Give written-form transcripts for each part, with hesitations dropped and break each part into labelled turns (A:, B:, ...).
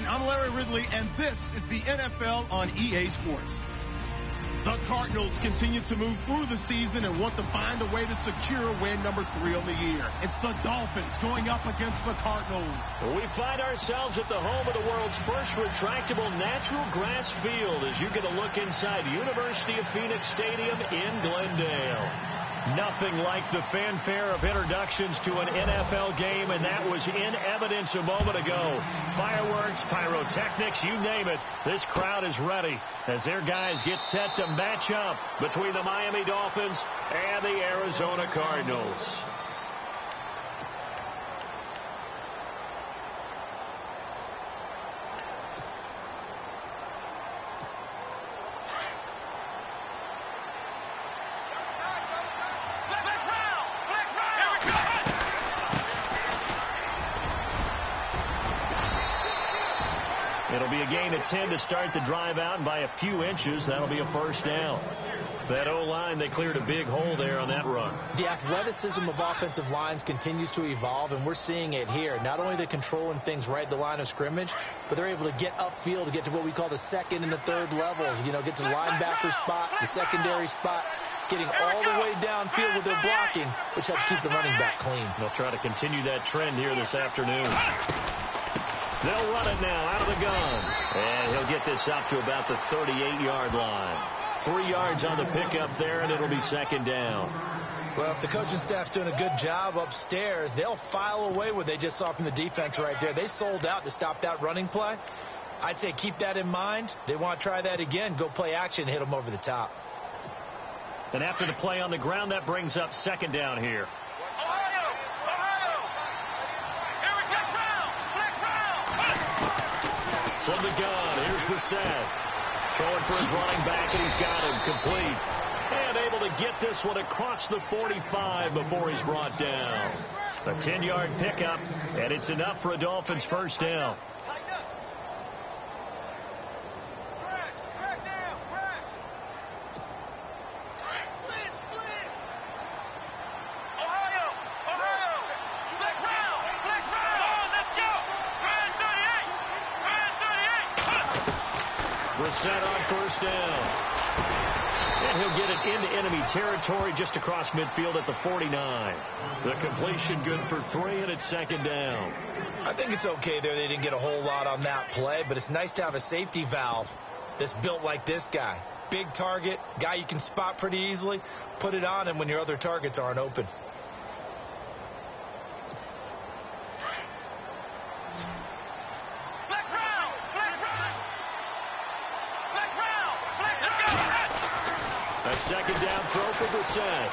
A: everyone. I'm Larry Ridley, and this is the NFL on EA Sports. The Cardinals continue to move through the season and want to find a way to secure win number 3 on the year. It's the Dolphins going up against the Cardinals.
B: We find ourselves at the home of the world's first retractable natural grass field as you get a look inside University of Phoenix Stadium in Glendale. Nothing like the fanfare of introductions to an NFL game, and that was in evidence a moment ago. Fireworks, pyrotechnics, you name it. This crowd is ready as their guys get set to match up between the Miami Dolphins and the Arizona Cardinals. It'll be a gain of 10 to start the drive out, and by a few inches, that'll be a first down. That O-line, they cleared a big hole there on that run.
C: The athleticism of offensive lines continues to evolve, and we're seeing it here. Not only are they controlling things right at the line of scrimmage, but they're able to get upfield to get to what we call the second and the third levels. You know, get to the linebacker spot, the secondary spot, getting all the way downfield with their blocking, which helps keep the running back clean.
B: They'll try to continue that trend here this afternoon. They'll run it now out of the gun. And he'll get this up to about the 38-yard line. 3 yards on the pickup there, and it'll be second down.
C: Well, if the coaching staff's doing a good job upstairs, they'll file away what they just saw from the defense right there. They sold out to stop that running play. I'd say keep that in mind. They want to try that again. Go play action, hit them over the top.
B: And after the play on the ground, that brings up second down here. From the gun, here's Brissett. Throwing for his running back, and he's got him complete. And able to get this one across the 45 before he's brought down. A 10-yard pickup, and it's enough for a Dolphins first down. Brissett on first down. And he'll get it into enemy territory just across midfield at the 49. The completion good for 3, and it's second down.
C: I think it's okay there. They didn't get a whole lot on that play, but it's nice to have a safety valve that's built like this guy. Big target, guy you can spot pretty easily. Put it on him when your other targets aren't open.
B: Second down throw for Brissett.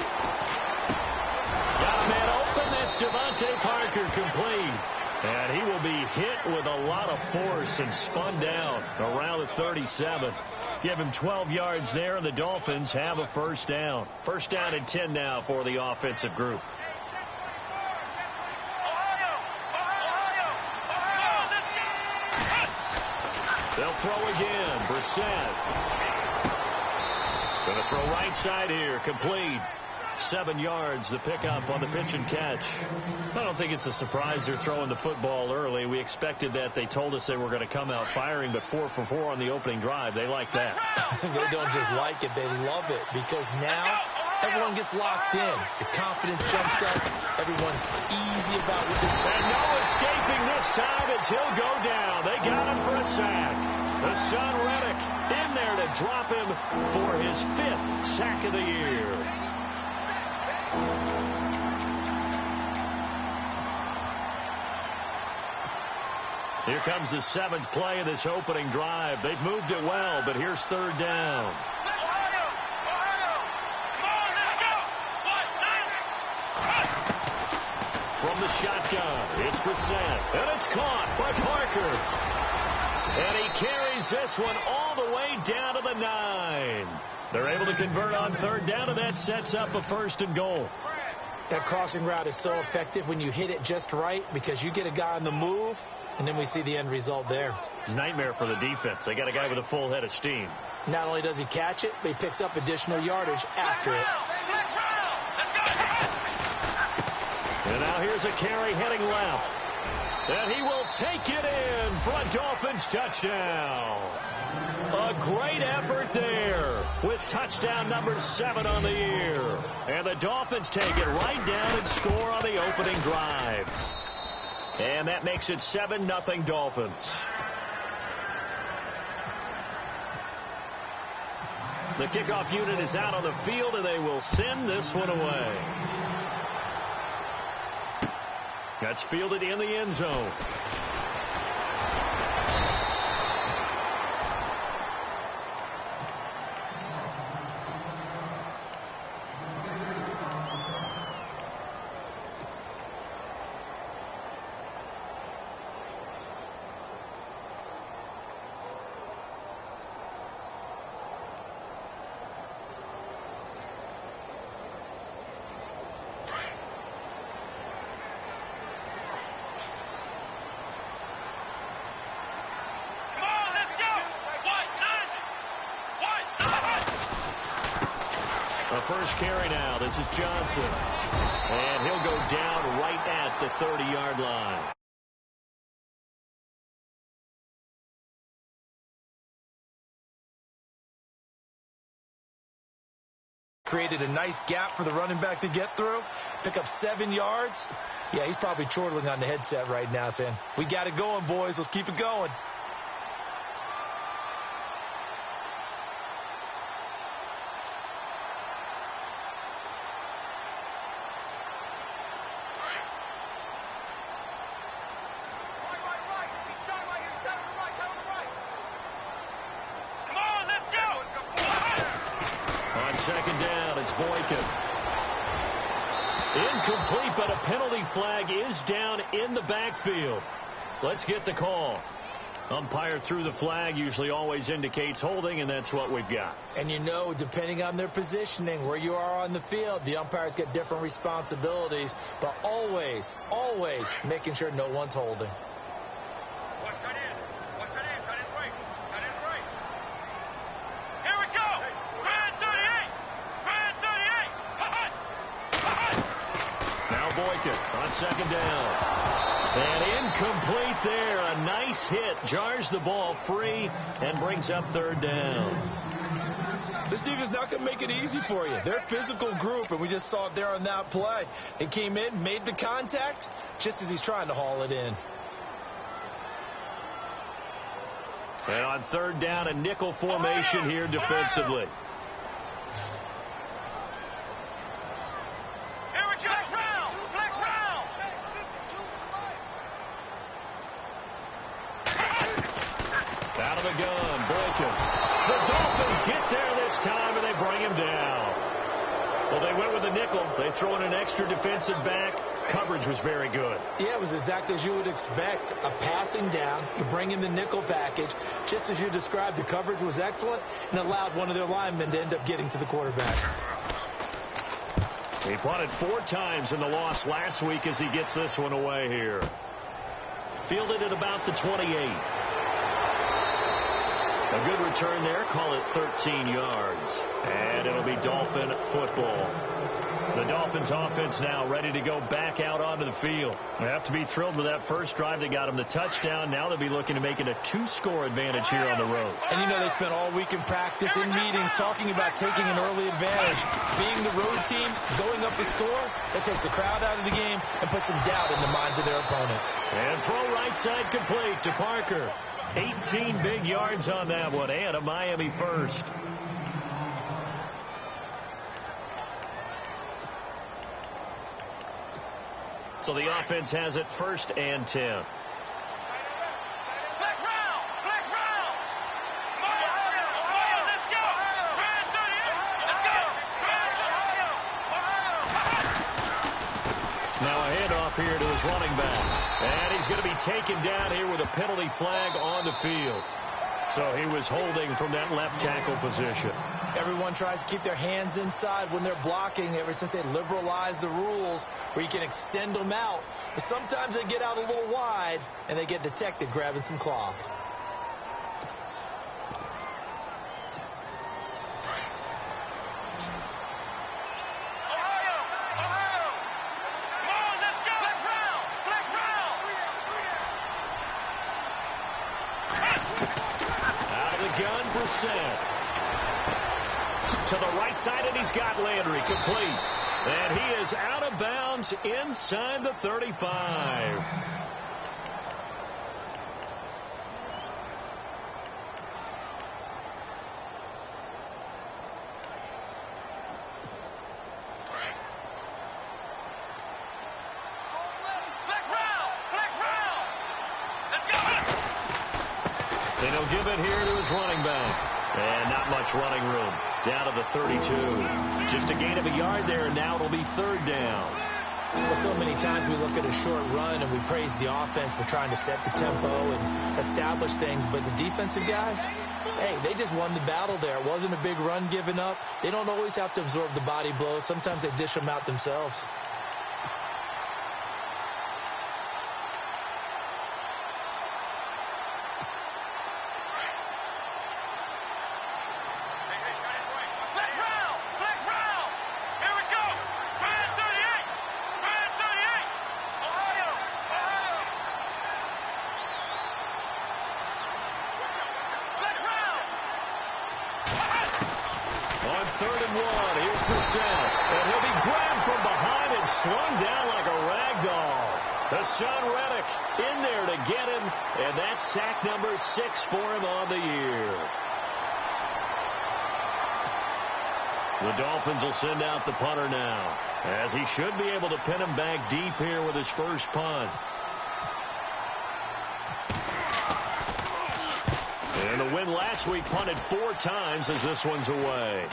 B: Got a man open. That's Devontae Parker complete. And he will be hit with a lot of force and spun down around the 37. Give him 12 yards there, and the Dolphins have a first down. First down and 10 now for the offensive group. They'll throw again. Brissett. Going to throw right side here, complete. 7 yards, the pickup on the pitch and catch. I don't think it's a surprise they're throwing the football early. We expected that. They told us they were going to come out firing, but 4 for 4 on the opening drive. They like that.
C: They don't just like it, they love it, because now everyone gets locked in. The confidence jumps up. Everyone's easy about what they're doing.
B: And no escaping this time as he'll go down. They got him for a sack. The son Reddick in there to drop him for his 5th sack of the year. Here comes the 7th play of this opening drive. They've moved it well, but here's third down. From the shotgun, it's Brissett, and it's caught by Parker. And he carries this one all the way down to the 9. They're able to convert on third down, and that sets up a first and goal.
C: That crossing route is so effective when you hit it just right, because you get a guy on the move, and then we see the end result there.
B: Nightmare for the defense. They got a guy with a full head of steam.
C: Not only does he catch it, but he picks up additional yardage after it.
B: And now here's a carry heading left. And he will take it in for a Dolphins touchdown. A great effort there with touchdown number 7 on the year. And the Dolphins take it right down and score on the opening drive. And that makes it 7-0 Dolphins. The kickoff unit is out on the field, and they will send this one away. That's fielded in the end zone. First carry now. This is Johnson. And he'll go down right at the 30-yard line.
C: Created a nice gap for the running back to get through. Pick up 7 yards. Yeah, he's probably chortling on the headset right now saying, we got it going, boys. Let's keep it going.
B: Second down, it's Boykin. Incomplete, but a penalty flag is down in the backfield. Let's get the call. Umpire threw the flag, usually always indicates holding, and that's what we've got.
C: And you know, depending on their positioning, where you are on the field, the umpires get different responsibilities, but always, always making sure no one's holding.
B: On second down. And incomplete there. A nice hit. Jars the ball free and brings up third down.
C: This defense is not going to make it easy for you. They're a physical group, and we just saw it there on that play. He came in, made the contact, just as he's trying to haul it in.
B: And on third down, a nickel formation here defensively. Out of the gun, Boykin. The Dolphins get there this time, and they bring him down. Well, they went with a nickel. They throw in an extra defensive back. Coverage was very good.
C: Yeah, it was exactly as you would expect. A passing down. You bring in the nickel package. Just as you described, the coverage was excellent and allowed one of their linemen to end up getting to the quarterback.
B: He punted 4 times in the loss last week as he gets this one away here. Fielded at about the 28. A good return there. Call it 13 yards. And it'll be Dolphin football. The Dolphins offense now ready to go back out onto the field. They have to be thrilled with that first drive. They got them the touchdown. Now they'll be looking to make it a 2-score advantage here on the road.
C: And you know they spent all week in practice, in meetings, talking about taking an early advantage. Being the road team, going up a score, that takes the crowd out of the game and puts some doubt in the minds of their opponents.
B: And throw right side complete to Parker. 18 big yards on that one, and a Miami first. So the offense has it 1st and 10. Now a handoff here to his running back. And he's going to be taken down here with a penalty flag on the field. So he was holding from that left tackle position.
C: Everyone tries to keep their hands inside when they're blocking ever since they liberalized the rules where you can extend them out. But sometimes they get out a little wide and they get detected grabbing some cloth.
B: To the right side, and he's got Landry complete. And he is out of bounds inside the 35. And he'll give it here to his running back. And not much running room. Down to the 32. Just a gain of a yard there, and now it'll be third down.
C: Well, so many times we look at a short run and we praise the offense for trying to set the tempo and establish things. But the defensive guys, hey, they just won the battle there. It wasn't a big run given up. They don't always have to absorb the body blows. Sometimes they dish them out themselves.
B: Sean Reddick in there to get him, and that's sack number 6 for him on the year. The Dolphins will send out the punter now, as he should be able to pin him back deep here with his first punt. And the win last week punted 4 times as this one's away.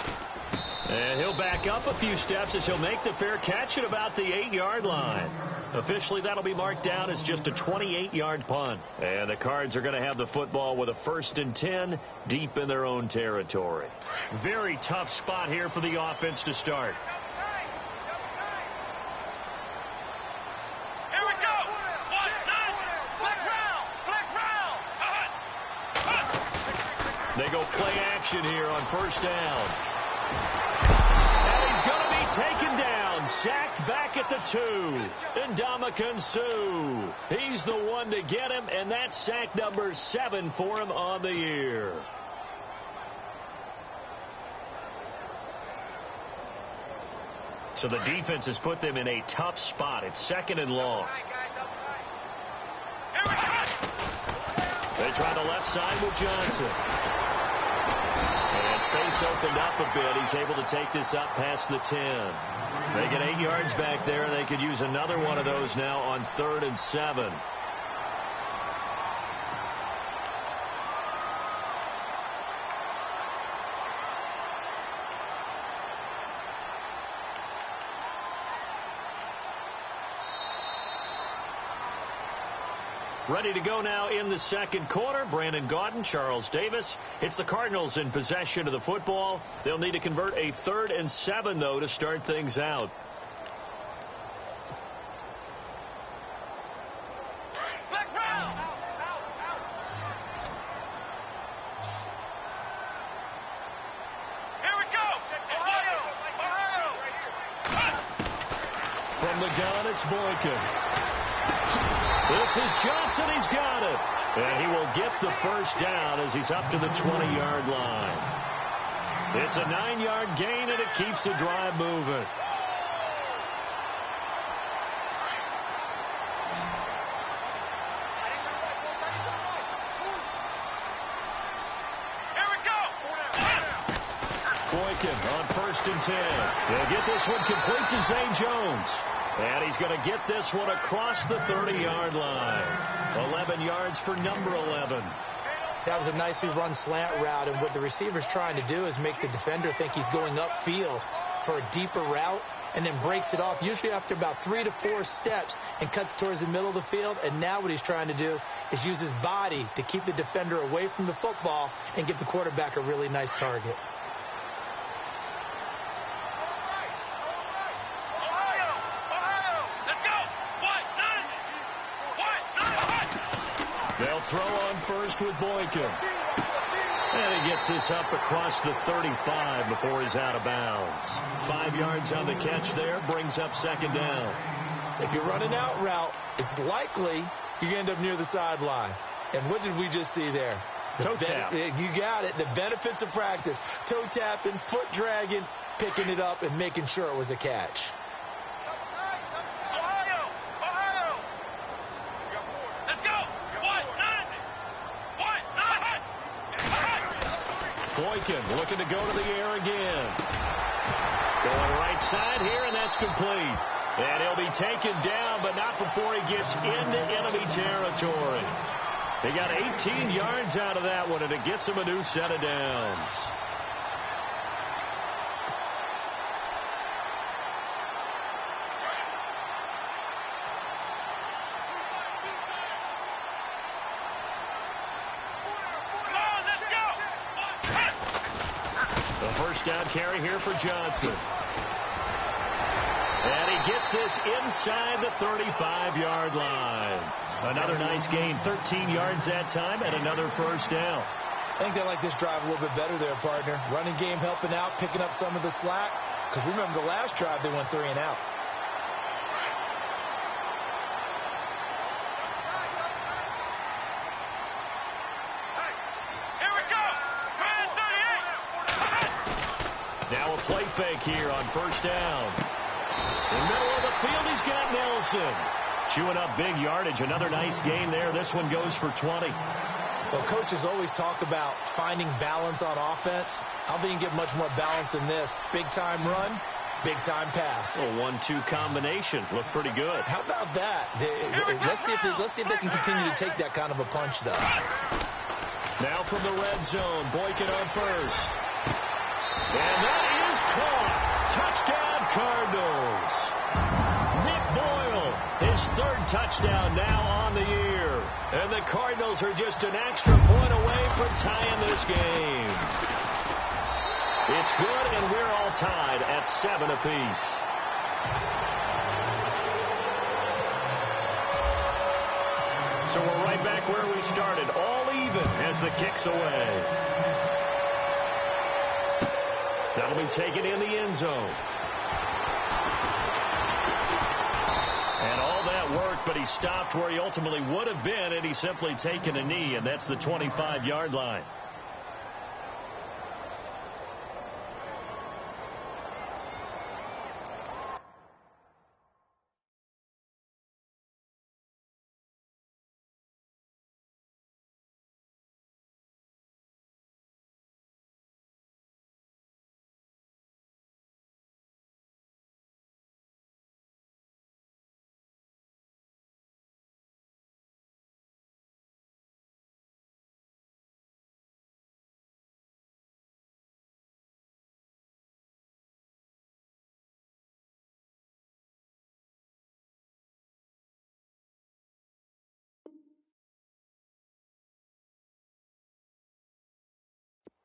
B: And he'll back up a few steps as he'll make the fair catch at about the 8-yard line. Officially, that'll be marked down as just a 28-yard punt. And the Cards are going to have the football with a 1st and 10 deep in their own territory. Very tough spot here for the offense to start.
D: Here we go.
B: They go play action here on first down. And he's going to be taken down, sacked back at the 2. Ndamukong Suh. He's the one to get him, and that's sack number 7 for him on the year. So the defense has put them in a tough spot. It's 2nd and long. They try the left side with Johnson. And space opened up a bit. He's able to take this up past the 10. They get 8 yards back there, and they could use another one of those now on 3rd and 7. Ready to go now in the second quarter. Brandon Gaudin, Charles Davis. It's the Cardinals in possession of the football. They'll need to convert a 3rd and 7, though, to start things out.
D: Here we go.
B: From the gun, it's Boykin. This is Johnson. He's got it. And he will get the first down as he's up to the 20-yard line. It's a 9-yard gain, and it keeps the drive moving.
D: Here we go.
B: Boykin on 1st and 10. They'll get this one complete to Zay Jones. And he's going to get this one across the 30-yard line. 11 yards for number 11.
C: That was a nicely run slant route, and what the receiver's trying to do is make the defender think he's going upfield for a deeper route, and then breaks it off, usually after about 3 to 4 steps, and cuts towards the middle of the field. And now what he's trying to do is use his body to keep the defender away from the football and give the quarterback a really nice target.
B: They'll throw on first with Boykin. And he gets this up across the 35 before he's out of bounds. 5 yards on the catch there, brings up 2nd down.
C: If you run an out route, it's likely you're going to end up near the sideline. And what did we just see there?
B: Toe tap.
C: You got it. The benefits of practice. Toe tapping, foot dragging, picking it up, and making sure it was a catch.
D: Ohio! Let's go!
B: Boykin looking to go to the air again. Going right side here, and that's complete. And he'll be taken down, but not before he gets into enemy territory. They got 18 yards out of that one, and it gets him a new set of downs. The first down carry here for Johnson. And he gets this inside the 35-yard line. Another nice gain, 13 yards that time, and another first down.
C: I think they like this drive a little bit better there, partner. Running game helping out, picking up some of the slack. Because remember, the last drive they went 3 and out.
D: Here we go!
B: Now a play fake here on first down. In the middle of the field, he's got Nelson. Chewing up big yardage. Another nice gain there. This one goes for 20.
C: Well, coaches always talk about finding balance on offense. I don't think you can get much more balance than this. Big-time run, big-time pass.
B: A 1-2 combination. Looked pretty good.
C: How about that? Let's see if they can continue to take that kind of a punch, though.
B: Now from the red zone, Boykin on first. And that is caught. Touchdown, Cardinals. Nick Boyle, his 3rd touchdown now on the year. And the Cardinals are just an extra point away from tying this game. It's good, and we're all tied at 7 apiece. So we're right back where we started, all even as the kick's away. That'll be taken in the end zone. And all that worked, but he stopped where he ultimately would have been, and he's simply taken a knee, and that's the 25-yard line.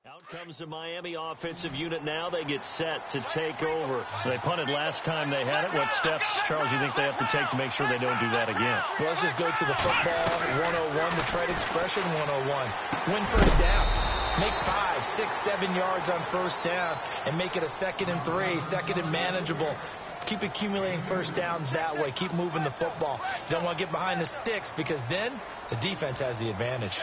B: Out comes the Miami offensive unit now. They get set to take over. They punted last time they had it. What steps, Charles, do you think they have to take to make sure they don't do that again?
C: Well, let's just go to the football 101, the trade expression 101. Win first down. Make 5, 6, 7 yards on first down and make it a 2nd and 3, 2nd and manageable. Keep accumulating first downs that way. Keep moving the football. You don't want to get behind the sticks because then the defense has the advantage.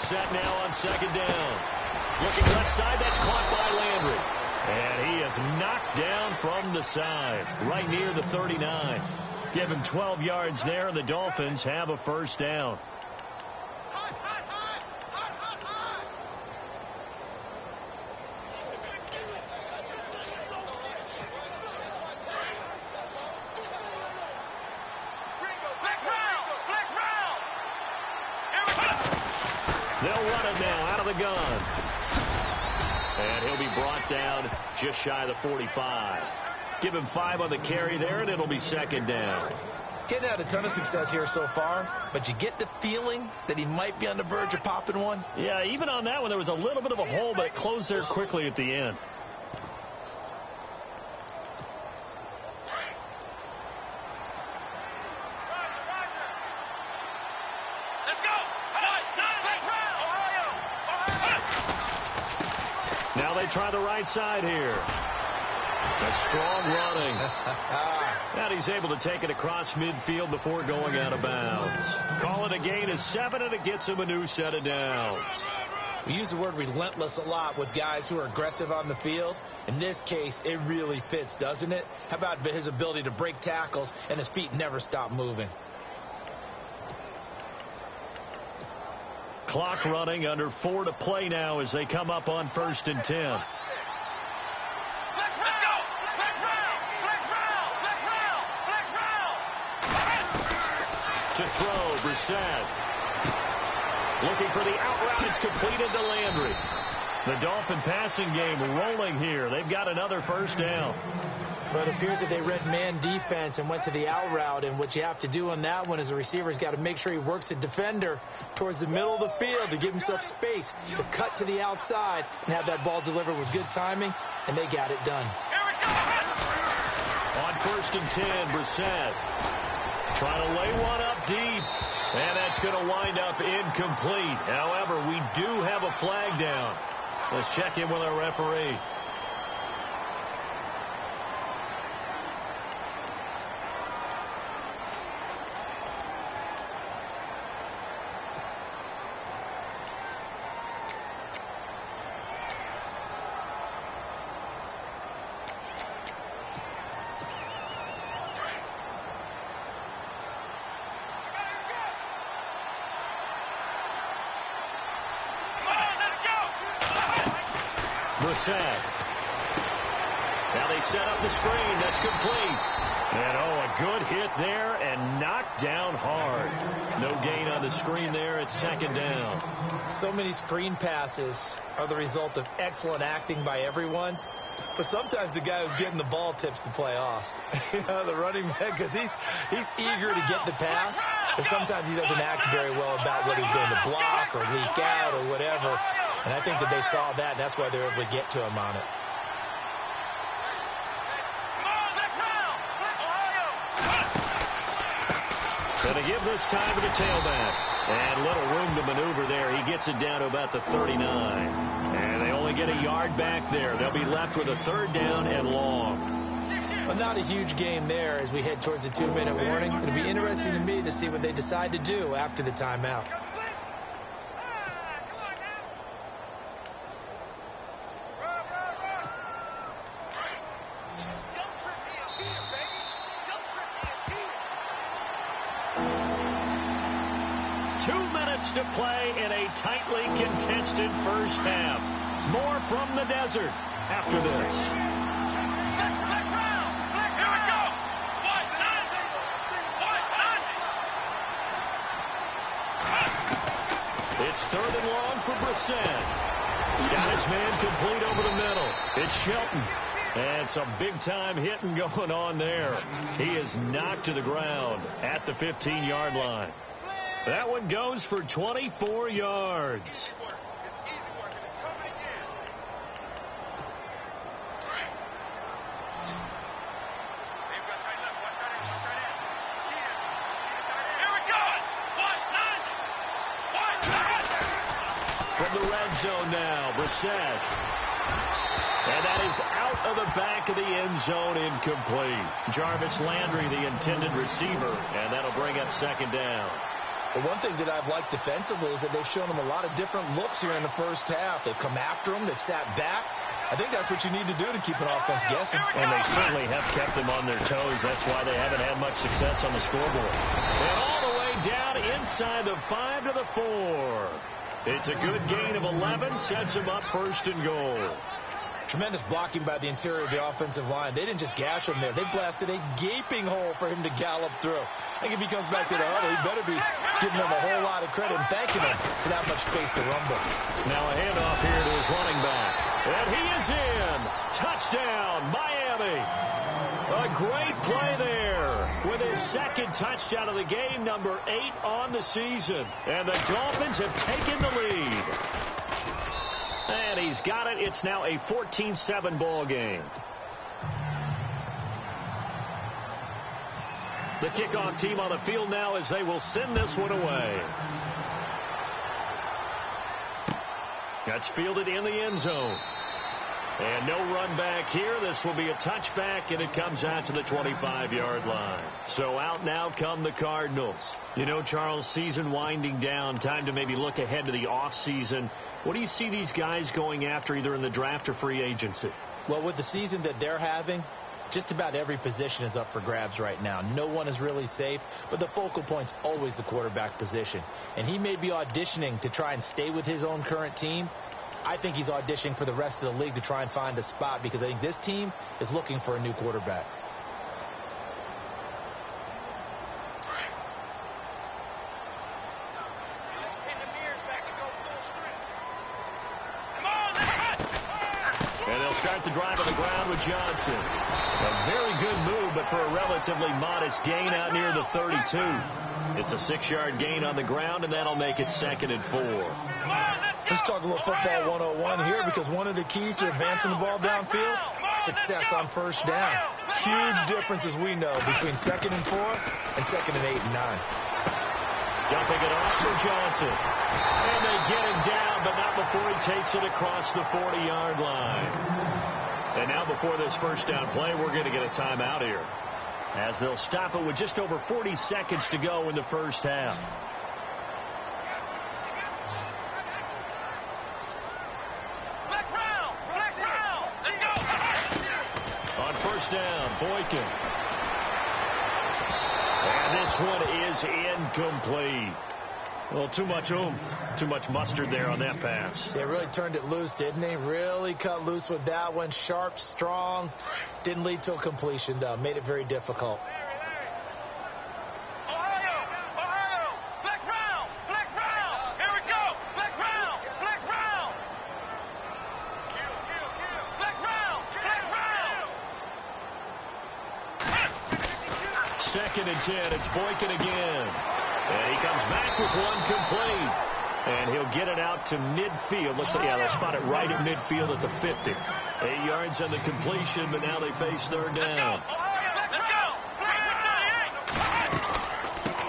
B: Set now on 2nd down. Looking left side, that's caught by Landry. And he is knocked down from the side, right near the 39. Give him 12 yards there, and the Dolphins have a first down. They'll run it now out of the gun. And he'll be brought down just shy of the 45. Give him 5 on the carry there, and it'll be 2nd down.
C: Getting had a ton of success here so far, but you get the feeling that he might be on the verge of popping one.
B: Yeah, even on that one, there was a little bit of a hole, but it closed there quickly at the end. Now they try the right side here. A strong running. And he's able to take it across midfield before going out of bounds. Call it a gain of 7, and it gets him a new set of downs.
C: We use the word relentless a lot with guys who are aggressive on the field. In this case, it really fits, doesn't it? How about his ability to break tackles and his feet never stop moving?
B: Clock running, under 4 to play now as they come up on 1st and 10. To throw, Brissett. Looking for the out route. It's completed to Landry. The Dolphin passing game rolling here. They've got another first down.
C: But it appears that they read man defense and went to the out route. And what you have to do on that one is the receiver's got to make sure he works the defender towards the middle of the field to give himself space to cut to the outside and have that ball delivered with good timing. And they got it done.
B: On 1st and 10, Brissett trying to lay one up deep. And that's going to wind up incomplete. However, we do have a flag down. Let's check in with our referee. Brissett. Now they set up the screen. That's complete. And, a good hit there and knocked down hard. No gain on the screen there. It's 2nd down.
C: So many screen passes are the result of excellent acting by everyone. But sometimes the guy who's getting the ball tips the play off. The running back, because he's eager to get the pass. But sometimes he doesn't act very well about what he's going to block or leak out or whatever. And I think that they saw that, and that's why they were able to get to him on it.
B: Going to give this time to the tailback. And little room to maneuver there. He gets it down to about the 39. And they only get a yard back there. They'll be left with a 3rd down and long.
C: But not a huge game there as we head towards the 2-minute warning. It'll be interesting to me to see what they decide to do after the timeout.
B: To play in a tightly contested first half. More from the desert after this.
D: Here we go.
B: It's 3rd and long for Brissett. Got his man complete over the middle. It's Shelton. And some big-time hitting going on there. He is knocked to the ground at the 15-yard line. That one goes for 24 yards. From the red zone now, Brissett. And that is out of the back of the end zone, incomplete. Jarvis Landry, the intended receiver, and that'll bring up 2nd down.
C: But one thing that I've liked defensively is that they've shown them a lot of different looks here in the first half. They've come after them. They've sat back. I think that's what you need to do to keep an offense guessing.
B: And they certainly have kept them on their toes. That's why they haven't had much success on the scoreboard. And all the way down inside the 5 to the 4. It's a good gain of 11. Sets them up 1st and goal.
C: Tremendous blocking by the interior of the offensive line. They didn't just gash him there. They blasted a gaping hole for him to gallop through. I think if he comes back to the huddle, he better be giving them a whole lot of credit and thanking them for that much space to rumble.
B: Now a handoff here to his running back. And he is in. Touchdown, Miami. A great play there with his 2nd touchdown of the game, number 8 on the season. And the Dolphins have taken the lead. And he's got it. It's now a 14-7 ball game. The kickoff team on the field now as they will send this one away. That's fielded in the end zone. And no run back here. This will be a touchback, and it comes out to the 25-yard line. So out now come the Cardinals. You know, Charles, season winding down, time to maybe look ahead to the offseason. What do you see these guys going after either in the draft or free agency?
C: Well, with the season that they're having, just about every position is up for grabs right now. No one is really safe, but the focal point's always the quarterback position. And he may be auditioning to try and stay with his own current team. I think he's auditioning for the rest of the league to try and find a spot because I think this team is looking for a new quarterback.
B: And they'll start the drive on the ground with Johnson. A very good move, but for a relatively modest gain out near the 32. It's a 6-yard gain on the ground, and that'll make it 2nd and 4.
C: Let's talk a little football 101 here, because one of the keys to advancing the ball downfield, success on first down. Huge difference, as we know, between 2nd and 4 and 2nd and 8 and 9.
B: Dumping it off for Johnson. And they get him down, but not before he takes it across the 40-yard line. And now before this first down play, we're going to get a timeout here, as they'll stop it with just over 40 seconds to go in the first half. On first down, Boykin. And this one is incomplete. Well, too much oomph, too much mustard there on that pass.
C: They really turned it loose, didn't they? Really cut loose with that one. Sharp, strong. Didn't lead to a completion, though. Made it very difficult.
B: Second and 10. It's Boykin again. And he comes back with one complete. And he'll get it out to midfield. Looks like, yeah, they'll spot it right at midfield at the 50. 8 yards on the completion, but now they face third down.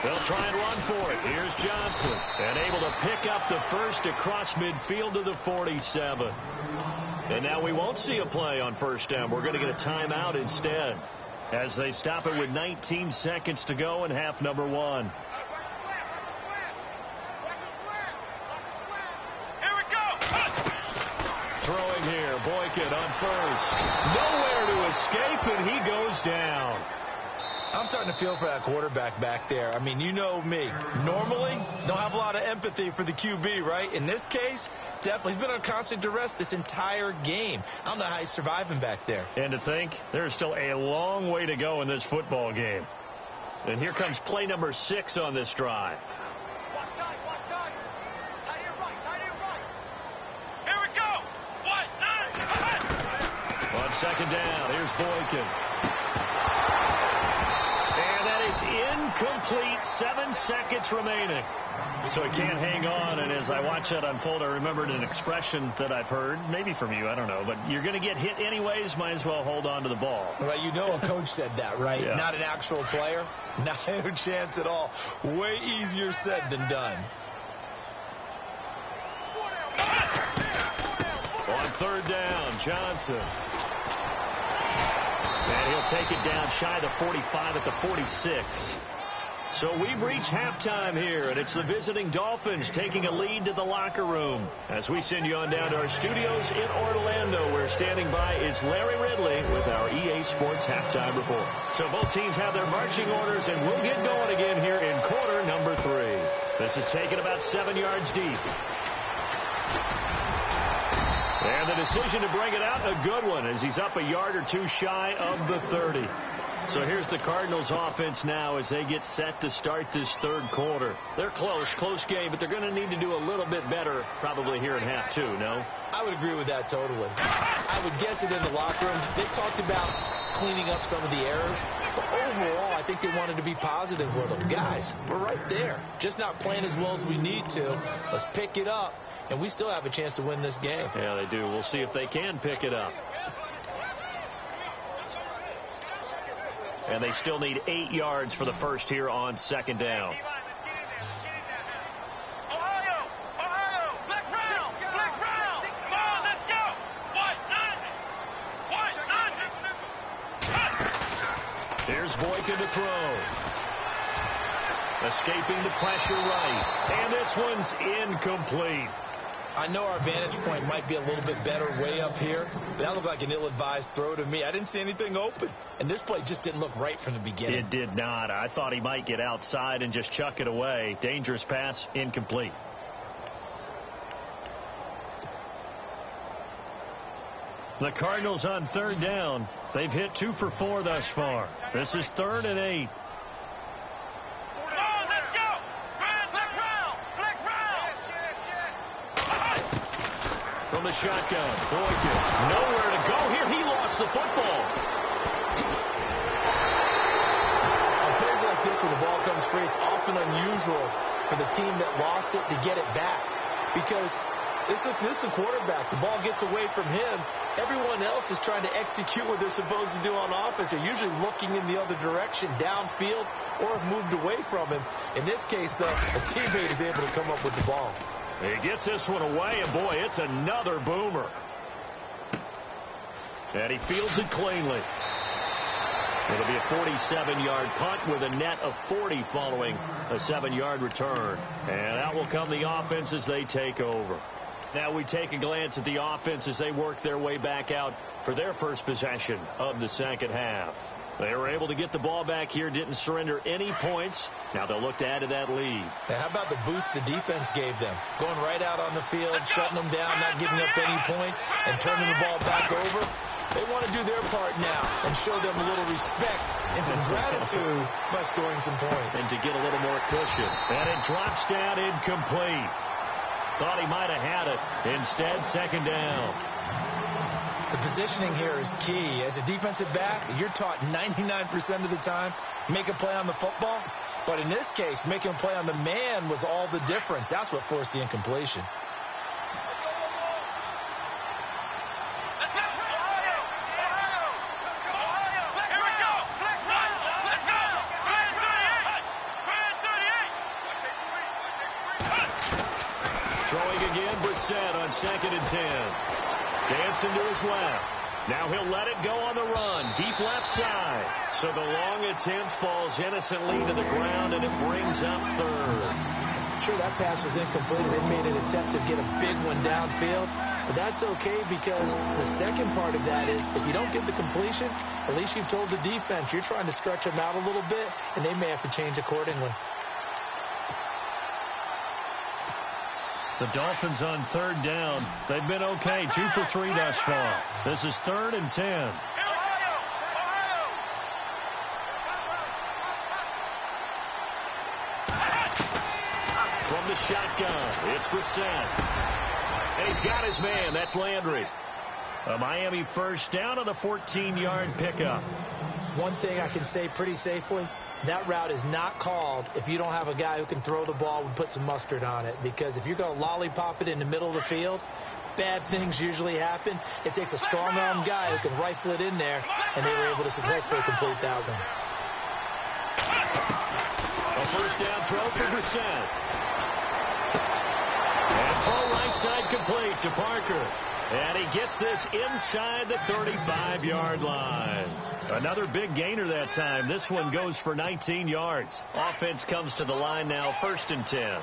B: They'll try and run for it. Here's Johnson. And able to pick up the first across midfield to the 47. And now we won't see a play on first down. We're going to get a timeout instead, as they stop it with 19 seconds to go in half number 1. Throwing here, Boykin on first. Nowhere to escape, and he goes down.
C: I'm starting to feel for that quarterback back there. I mean, you know me. Normally, don't have a lot of empathy for the QB, right? In this case, definitely. He's been on constant duress this entire game. I don't know how he's surviving back there.
B: And to think, there's still a long way to go in this football game. And here comes play number 6 on this drive. On second down, here's Boykin. And that is incomplete. 7 seconds remaining. So he can't hang on, and as I watch that unfold, I remembered an expression that I've heard, maybe from you, I don't know, but you're going to get hit anyways, might as well hold on to the ball.
C: Well, you know a coach said that, right?
B: Yeah. Not
C: an actual player. Not a chance at all. Way easier said than done.
B: On third down, Johnson. And he'll take it down shy of the 45 at the 46. So we've reached halftime here, and it's the visiting Dolphins taking a lead to the locker room. As we send you on down to our studios in Orlando, where standing by is Larry Ridley with our EA Sports Halftime Report. So both teams have their marching orders, and we'll get going again here in quarter number 3. This is taken about 7 yards deep. And the decision to bring it out, a good one, as he's up a yard or two shy of the 30. So here's the Cardinals offense now as they get set to start this third quarter. They're close game, but they're going to need to do a little bit better probably here in half 2, no?
C: I would agree with that totally. I would guess it in the locker room. They talked about cleaning up some of the errors, but overall I think they wanted to be positive with them. Guys, we're right there. Just not playing as well as we need to. Let's pick it up, and we still have a chance to win this game.
B: Yeah, they do. We'll see if they can pick it up. And they still need 8 yards for the first here on second down. looking to throw. Escaping the pressure right. And this one's incomplete.
C: I know our vantage point might be a little bit better way up here, but that looked like an ill-advised throw to me. I didn't see anything open. And this play just didn't look right from the beginning.
B: It did not. I thought he might get outside and just chuck it away. Dangerous pass, incomplete. The Cardinals on third down. They've hit 2 for 4 thus far. This is 3rd and 8. From the shotgun, Boykin, nowhere to go here. He lost the football.
C: On plays like this, when the ball comes free, it's often unusual for the team that lost it to get it back. Because this is the quarterback. The ball gets away from him. Everyone else is trying to execute what they're supposed to do on offense. They're usually looking in the other direction, downfield, or have moved away from him. In this case, though, a teammate is able to come up with the ball.
B: He gets this one away, and boy, it's another boomer. And he fields it cleanly. It'll be a 47-yard punt with a net of 40 following a 7-yard return. And out will come the offense as they take over. Now we take a glance at the offense as they work their way back out for their first possession of the second half. They were able to get the ball back here, didn't surrender any points. Now they'll look to add to that lead.
C: Now, how about the boost the defense gave them? Going right out on the field, shutting them down, not giving up any points, and turning the ball back over. They want to do their part now and show them a little respect and some gratitude by scoring some points.
B: And to get a little more cushion. And it drops down incomplete. Thought he might have had it. Instead, second down.
C: The positioning here is key. As a defensive back, you're taught 99% of the time, make a play on the football. But in this case, making a play on the man was all the difference. That's what forced the incompletion.
B: Throwing again, Brissett on 2nd and 10. Dancing to his left. Now he'll let it go on the run. Deep left side. So the long attempt falls innocently to the ground, and it brings up 3rd.
C: Sure, that pass was incomplete as they made an attempt to get a big one downfield. But that's okay because the second part of that is if you don't get the completion, at least you've told the defense you're trying to stretch them out a little bit, and they may have to change accordingly.
B: The Dolphins on third down. They've been okay. 2 for 3 thus far. This is 3rd and 10. From the shotgun, it's Brissett. And he's got his man. That's Landry. A Miami first down on a 14-yard pickup.
C: One thing I can say pretty safely, that route is not called if you don't have a guy who can throw the ball and put some mustard on it. Because if you're going to lollipop it in the middle of the field, bad things usually happen. It takes a strong-arm guy who can rifle it in there, and they were able to successfully complete that one.
B: A first down throw for Brissett. And throw right side complete to Parker. And he gets this inside the 35-yard line. Another big gainer that time. This one goes for 19 yards. Offense comes to the line now, 1st and 10.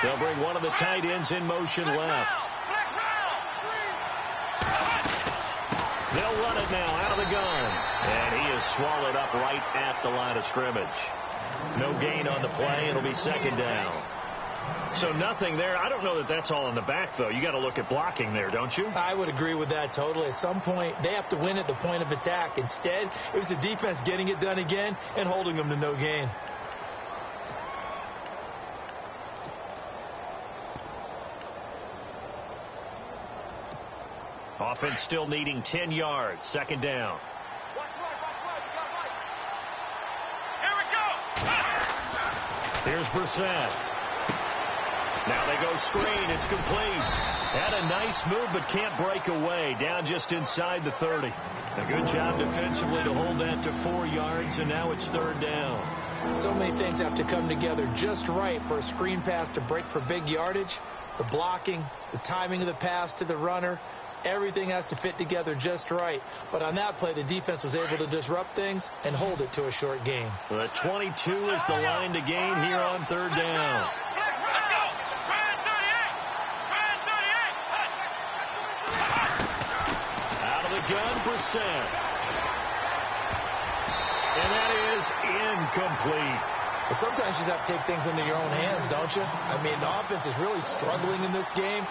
B: They'll bring one of the tight ends in motion left. They'll run it now out of the gun. And he is swallowed up right at the line of scrimmage. No gain on the play. It'll be 2nd down. So nothing there. I don't know that that's all in the back, though. You got to look at blocking there, don't you?
C: I would agree with that totally. At some point, they have to win at the point of attack. Instead, it was the defense getting it done again and holding them to no gain.
B: Offense still needing 10 yards. 2nd down. Here's Brissett. Now they go screen. It's complete. Had a nice move, but can't break away. Down just inside the 30. A good job defensively to hold that to 4 yards, and now it's 3rd down.
C: So many things have to come together just right for a screen pass to break for big yardage. The blocking, the timing of the pass to the runner, Everything has to fit together just right. But on that play, the defense was able to disrupt things and hold it to a short game.
B: The 22 is the line to gain here on third down. Out of the gun, Brissett. And that is incomplete.
C: Well, sometimes you just have to take things into your own hands, don't you? I mean, the offense is really struggling in this game.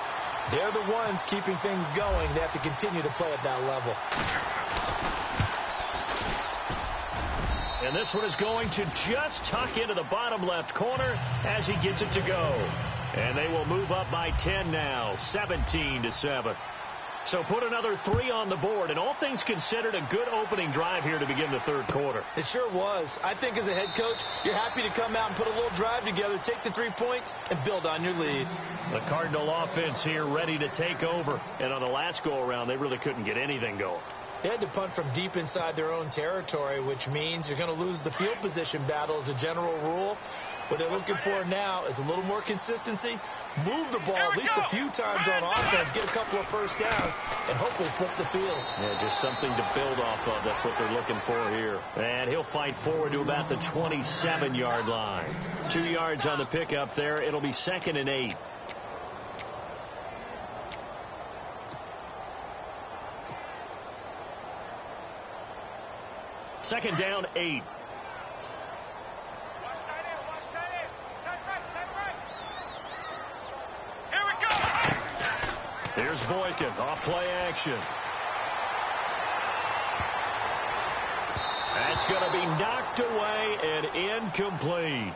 C: They're the ones keeping things going. They have to continue to play at that level.
B: And this one is going to just tuck into the bottom left corner as he gets it to go. And they will move up by 10 now, 17-7. So put another 3 on the board, and all things considered, a good opening drive here to begin the third quarter.
C: It sure was. I think as a head coach, you're happy to come out and put a little drive together, take the 3 points, and build on your lead.
B: The Cardinal offense here ready to take over. And on the last go-around, they really couldn't get anything going.
C: They had to punt from deep inside their own territory, which means you're going to lose the field position battle as a general rule. What they're looking for now is a little more consistency, move the ball at least a few times on offense, get a couple of first downs, and hopefully flip the field.
B: Yeah, just something to build off of. That's what they're looking for here. And he'll fight forward to about the 27-yard line. 2 yards on the pickup there. It'll be 2nd and 8. Second down, 8. Here's Boykin off play action. That's going to be knocked away and incomplete.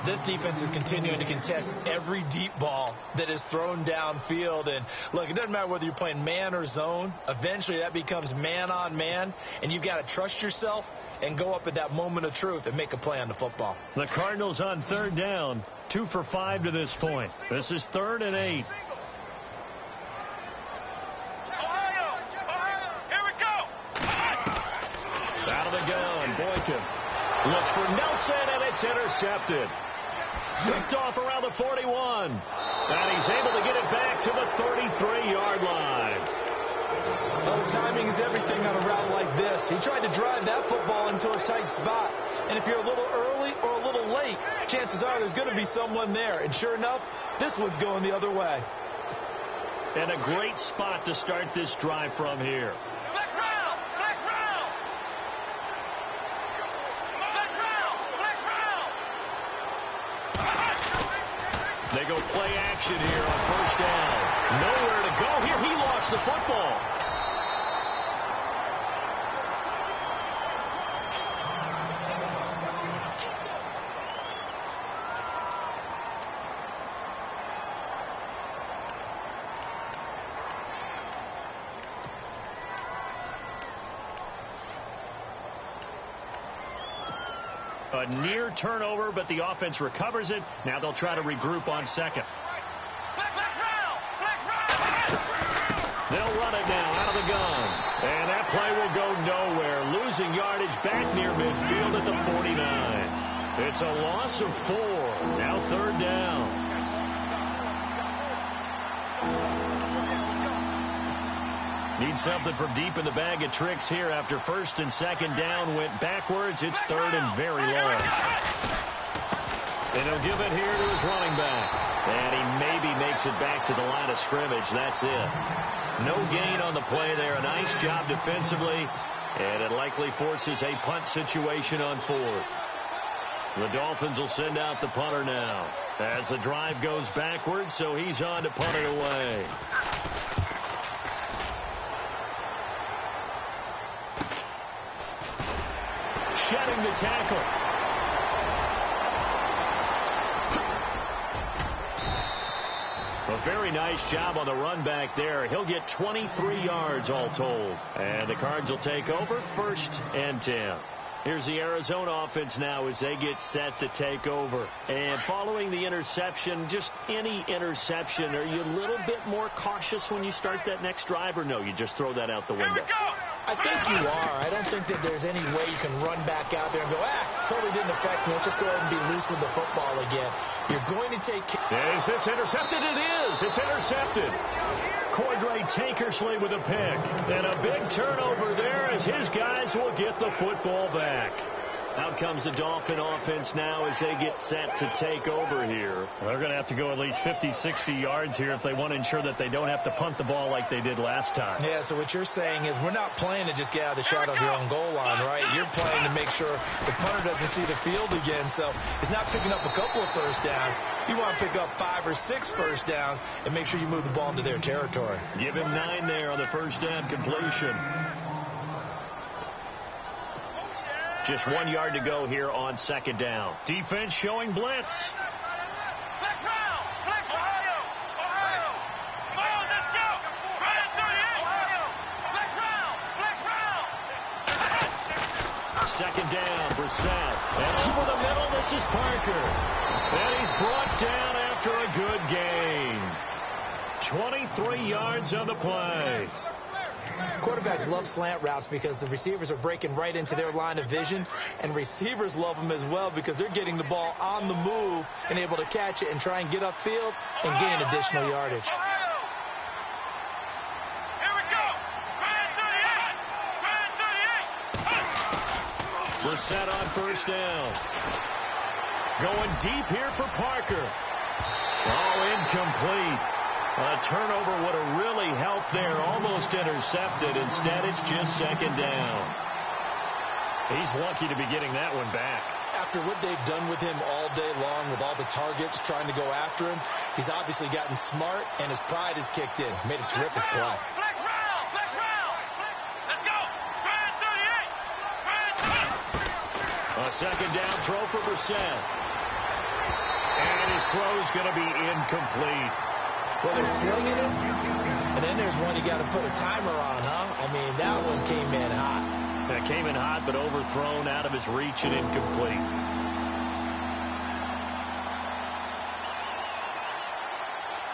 C: This defense is continuing to contest every deep ball that is thrown downfield. And look, it doesn't matter whether you're playing man or zone. Eventually that becomes man on man, and you've got to trust yourself and go up at that moment of truth and make a play on the football.
B: The Cardinals on third down, 2 for 5 to this point. This is 3rd and 8. Out of the gun, Boykin looks for Nelson, and it's intercepted. Picked off around the 41. And he's able to get it back to the 33-yard line.
C: Well, timing is everything on a route like this. He tried to drive that football into a tight spot. And if you're a little early or a little late, chances are there's going to be someone there. And sure enough, this one's going the other way.
B: And a great spot to start this drive from here. They go play action here on first down. Nowhere to go here. He lost the football. A near turnover, but the offense recovers it. Now they'll try to regroup on second. They'll run it now out of the gun. And that play will go nowhere. Losing yardage back near midfield at the 49. It's a loss of 4. Now third down. Need something from deep in the bag of tricks here after first and second down went backwards. It's 3rd and very long. And he'll give it here to his running back. And he maybe makes it back to the line of scrimmage. That's it. No gain on the play there. A nice job defensively. And it likely forces a punt situation on 4th. The Dolphins will send out the punter now as the drive goes backwards, so he's on to punt it away. Shedding the tackle. A very nice job on the run back there. He'll get 23 yards all told. And the Cards will take over 1st and 10. Here's the Arizona offense now as they get set to take over. And following the interception, just any interception, are you a little bit more cautious when you start that next drive, or no, you just throw that out the window?
C: I think you are. I don't think that there's any way you can run back out there and go, totally didn't affect me. Let's just go ahead and be loose with the football again. You're going to take...
B: Is this intercepted? It is. It's intercepted. Cordray Tankersley with a pick. And a big turnover there as his guys will get the football back. Out comes the Dolphin offense now as they get set to take over here.
E: They're going to have to go at least 50, 60 yards here if they want to ensure that they don't have to punt the ball like they did last time.
C: Yeah, so what you're saying is we're not playing to just get out of the shadow of your own goal line, right? You're playing to make sure the punter doesn't see the field again. So it's not picking up a couple of first downs. You want to pick up 5 or 6 first downs and make sure you move the ball into their territory.
B: Give him 9 there on the first down completion. Just 1 yard to go here on second down.
E: Defense showing blitz.
D: Flex round! Flex Ohio! Ohio! Come on, let's go! Ryan 38! Ohio! Flex round! Flex round!
B: Second down, Brissett. And over the middle, this is Parker. And he's brought down after a good gain. 23 yards on the play.
C: Quarterbacks love slant routes because the receivers are breaking right into their line of vision, and receivers love them as well because they're getting the ball on the move and able to catch it and try and get upfield and gain additional yardage.
D: Here we go! Ryan 38! Ryan 38!
B: Brissett on first down. Going deep here for Parker. Oh, incomplete. A turnover would have really helped there. Almost intercepted. Instead, it's just second down.
E: He's lucky to be getting that one back.
C: After what they've done with him all day long with all the targets trying to go after him, he's obviously gotten smart, and his pride has kicked in. Made a terrific play.
D: Flex round! Flex round! Let's go! Ryan 38! Ryan 38!
B: A second down throw for Brissett. And his throw's going to be incomplete.
C: Well, they're slinging it, and then there's one you got to put a timer on, huh? I mean, that one came in hot.
B: That came in hot, but overthrown out of his reach and incomplete.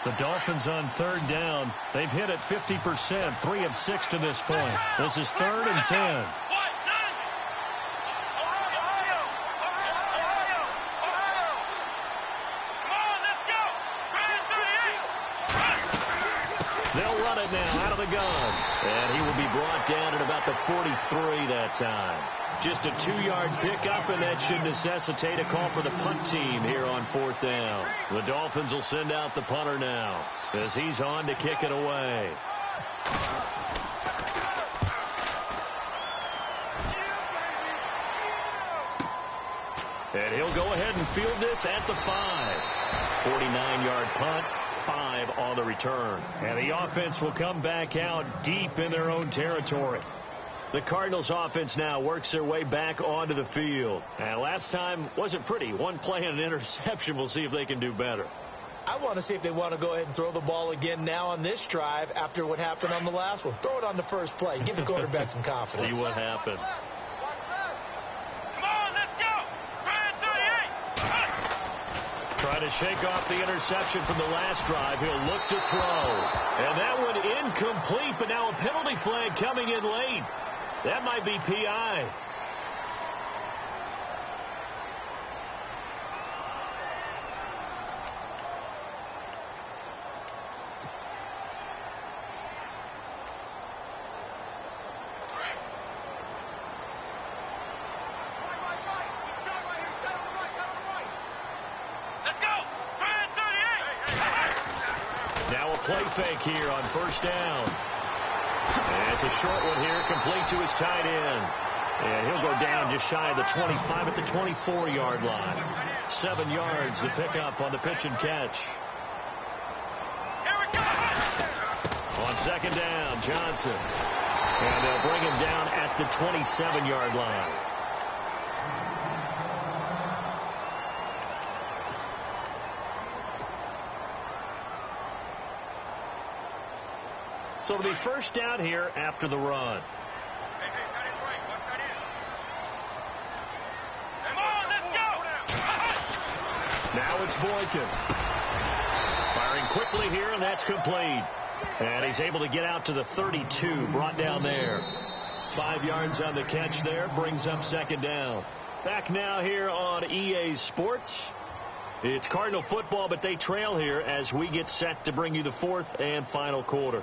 E: The Dolphins on third down. They've hit it 50%, 3 of 6 to this point. This is 3rd and 10.
B: They'll run it now out of the gun. And he will be brought down at about the 43 that time. Just a 2-yard pickup, and that should necessitate a call for the punt team here on 4th down. The Dolphins will send out the punter now as he's on to kick it away. And he'll go ahead and field this at the 5. 49-yard punt. 5 on the return. And the offense will come back out deep in their own territory. The Cardinals offense now works their way back onto the field. And last time wasn't pretty. One play and an interception. We'll see if they can do better.
C: I want to see if they want to go ahead and throw the ball again now on this drive after what happened on the last one. Throw it on the first play. Give the quarterback some confidence.
B: See what happens. Try to shake off the interception from the last drive. He'll look to throw. And that one incomplete, but now a penalty flag coming in late. That might be PI. Play fake here on first down. And it's a short one here, complete to his tight end. And he'll go down just shy of the 25 at the 24-yard line. 7 yards to pick up on the pitch and catch.
D: Here we go!
B: On second down, Johnson. And they'll bring him down at the 27-yard line. So it'll be first down here after the run.
D: Hey, that is right. Watch that in. Come on, let's go!
B: Now it's Boykin. Firing quickly here, and that's complete. And he's able to get out to the 32, brought down there. 5 yards on the catch there, brings up second down. Back now here on EA Sports. It's Cardinal football, but they trail here as we get set to bring you the fourth and final quarter.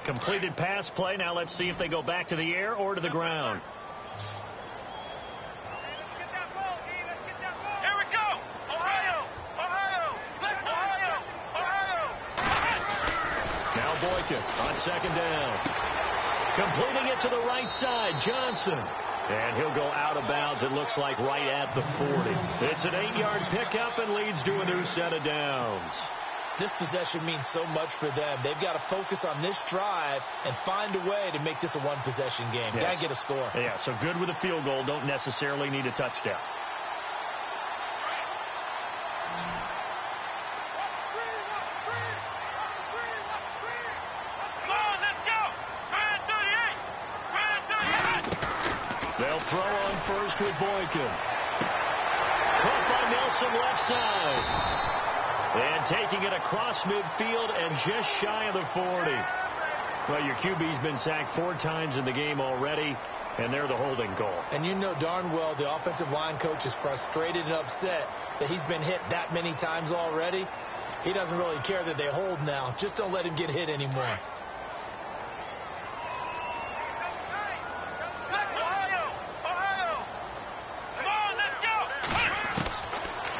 B: Completed pass play. Now let's see if they go back to the air or to the ground.
D: Here we go. Ohio. Ohio. Ohio. Ohio.
B: Now Boykin on second down. Completing it to the right side, Johnson. And he'll go out of bounds, it looks like, right at the 40. It's an 8-yard pickup and leads to a new set of downs.
C: This possession means so much for them. They've got to focus on this drive and find a way to make this a one-possession game.
B: Yes.
C: Got to get a score.
B: Yeah, so good with a field goal. Don't necessarily need a touchdown. They'll throw on first with Boykin. Caught by Nelson left side. And taking it across midfield and just shy of the 40. Well, your QB's been sacked 4 times in the game already, and they're the holding call.
C: And you know darn well the offensive line coach is frustrated and upset that he's been hit that many times already. He doesn't really care that they hold now. Just don't let him get hit anymore.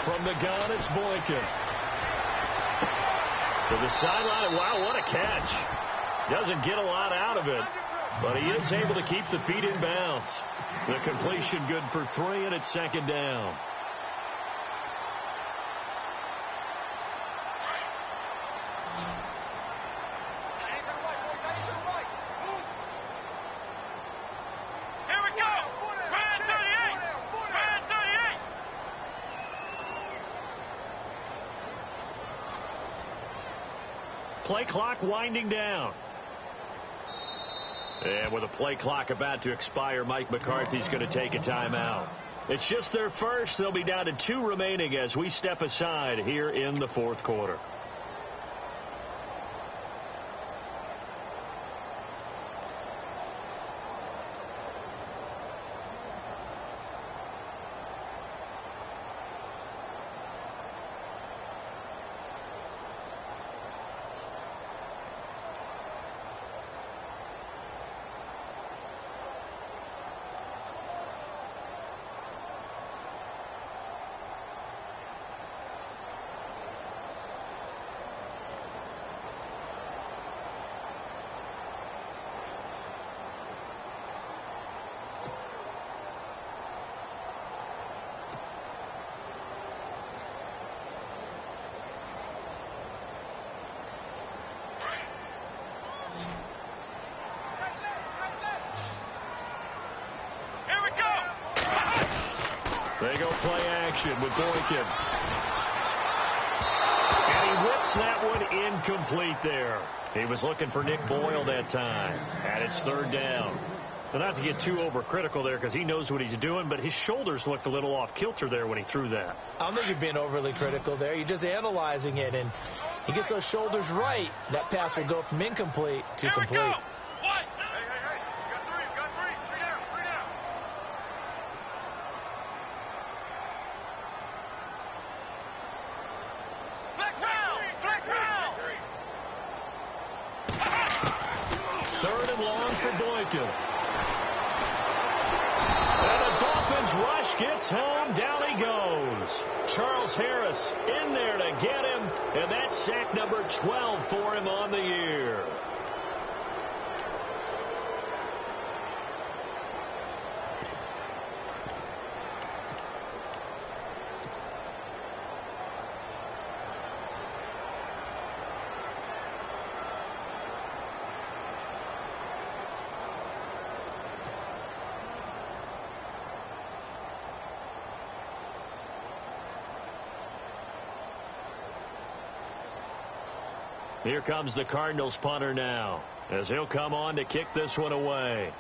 B: From the gun, it's Boykin. To the sideline. Wow, what a catch. Doesn't get a lot out of it, but he is able to keep the feet in bounds. The completion good for 3, and it's second down.
D: Here we go. Brand 38. Brand 38.
B: Play clock winding down. And with a play clock about to expire, Mike McCarthy's going to take a timeout. It's just their first. They'll be down to 2 remaining as we step aside here in the fourth quarter. They go play action with Boykin. And he whips that one incomplete there. He was looking for Nick Boyle that time. And it's third down. Now, not to get too overcritical there because he knows what he's doing, but his shoulders looked a little off kilter there when he threw that.
C: I don't think you're being overly critical there. You're just analyzing it, and he gets those shoulders right. That pass will go from incomplete to complete.
D: Here we go. What? Hey. You got 3. You got 3. 3 down. 3 down.
B: Third and long for Boykin. And the Dolphins rush, gets home, down he goes. Charles Harris in there to get him, and that's sack number 12 for him on the year. Here comes the Cardinals punter now, as he'll come on to kick this one away.